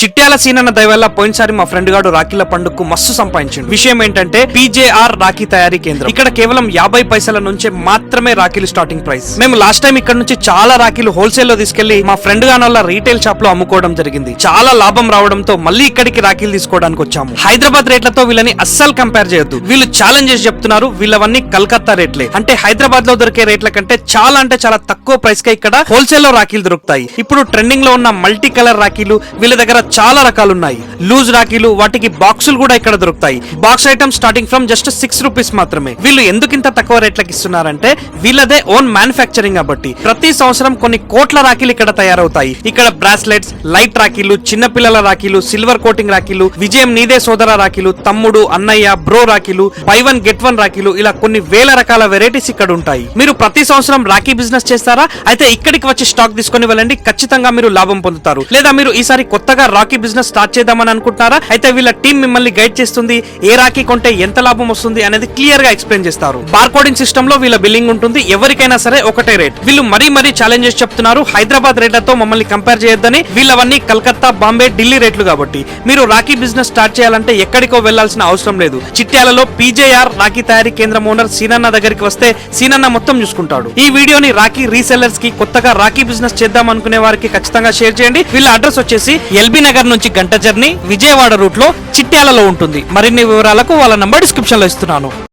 చిట్యాల సీనన్న దయవల్ల పోయినసారి మా ఫ్రెండ్ గాడు రాఖీల పండుగకు మస్తు సంపాదించిండు. విషయం ఏంటంటే పీజేఆర్ రాఖీ తయారీ కేంద్రం. ఇక్కడ కేవలం 50 పైసల నుంచే మాత్రమే రాఖీలు స్టార్టింగ్ ప్రైస్. మేము లాస్ట్ టైం ఇక్కడ నుంచి చాలా రాఖీలు హోల్సేల్ లో తీసుకెళ్లి మా ఫ్రెండ్ గానోళ్ళ రీటైల్ షాప్ లో అమ్ముకోవడం జరిగింది. చాలా లాభం రావడంతో మళ్ళీ ఇక్కడికి రాఖీలు తీసుకోవడానికి వచ్చాము. హైదరాబాద్ రేట్లతో వీళ్ళని అస్సలు కంపేర్ చేయొద్దు. వీళ్ళు ఛాలెంజ్ చేసి చెప్తున్నారు వీళ్ళవన్నీ కలకత్తా రేట్లే. అంటే హైదరాబాద్ లో దొరికే రేట్ల కంటే చాలా తక్కువ ప్రైస్ కే ఇక్కడ హోల్సేల్ లో రాఖీలు దొరుకుతాయి. ఇప్పుడు ట్రెండింగ్ లో ఉన్న మల్టీ కలర్ రాఖీలు వీళ్ళ దగ్గర చాలా రకాలు ఉన్నాయి. లూజ్ రాఖీలు, వాటికి బాక్సులు కూడా ఇక్కడ దొరుకుతాయి. Box item starting from just 6 rupees మాత్రమే. వీళ్ళు ఎందుకు ఇంత తక్కువ రేట్లకి ఇస్తున్నారంటే వీళ్ళదే ఓన్ మ్యానుఫ్యాక్చరింగ్ కాబట్టి. ప్రతి సంవత్సరం కొన్ని కోట్ల రాఖీలు ఇక్కడ తయారవుతాయి. ఇక్కడ బ్రాస్లెట్స్, లైట్ రాఖీలు, చిన్న పిల్లల రాఖీలు, సిల్వర్ కోటింగ్ రాఖీలు, విజయం నీదే సోదర రాఖీలు, తమ్ముడు, అన్నయ్య, బ్రో రాఖీలు, బై 1 గెట్ 1 రాఖీలు, ఇలా కొన్ని వేల రకాల వెరైటీస్ ఇక్కడ ఉంటాయి. మీరు ప్రతి సంవత్సరం రాఖీ బిజినెస్ చేస్తారా? అయితే ఇక్కడికి వచ్చి స్టాక్ తీసుకొని వెళ్ళండి. ఖచ్చితంగా మీరు లాభం పొందుతారు. లేదా మీరు ఈసారి కొత్తగా రాఖీ బిజినెస్ స్టార్ట్ చేద్దామని అనుకుంటున్నారా? అయితే వీళ్ళ టీం మిమ్మల్ని గైడ్ చేస్తుంది. ఏ రాఖీ కొంటే ఎంత లాభం వస్తుంది అనేది క్లియర్ గా ఎక్స్ప్లెయిన్ చేస్తారు. బార్కోడింగ్ సిస్టమ్ లో వీళ్ళ బిల్లింగ్ ఉంటుంది. ఎవరికైనా సరే ఒకటే రేట్. వీళ్ళు మరీ ఛాలెంజెస్ చెప్తున్నారు. హైదరాబాద్ రేట్లతో మమ్మల్ని కంపేర్ చేయొద్దని. వీళ్ళవన్నీ కలకత్తా, బాంబే, ఢిల్లీ రేట్లు కాబట్టి. మీరు రాఖీ బిజినెస్ స్టార్ట్ చేయాలంటే ఎక్కడికో వెళ్లాల్సిన అవసరం లేదు. చిట్యాలలో పీజేఆర్ రాఖీ తయారీ కేంద్రం ఓనర్ సీనన్న దగ్గరికి వస్తే సీనన్న మొత్తం చూసుకుంటాడు. ఈ వీడియోని రాఖీ రీసెల్లర్స్ కి, కొత్తగా రాఖీ బిజినెస్ చేద్దాం అనుకునే వారికి ఖచ్చితంగా షేర్ చేయండి. వీళ్ళ అడ్రస్ వచ్చేసి ఎల్బీ నగర్ నుంచి గంట జర్నీ, విజయవాడ రూట్ లో చిట్యాలలో ఉంటుంది. మరిన్ని వివరాలకు వాళ్ళ నంబర్ డిస్క్రిప్షన్ లో ఇస్తున్నాను.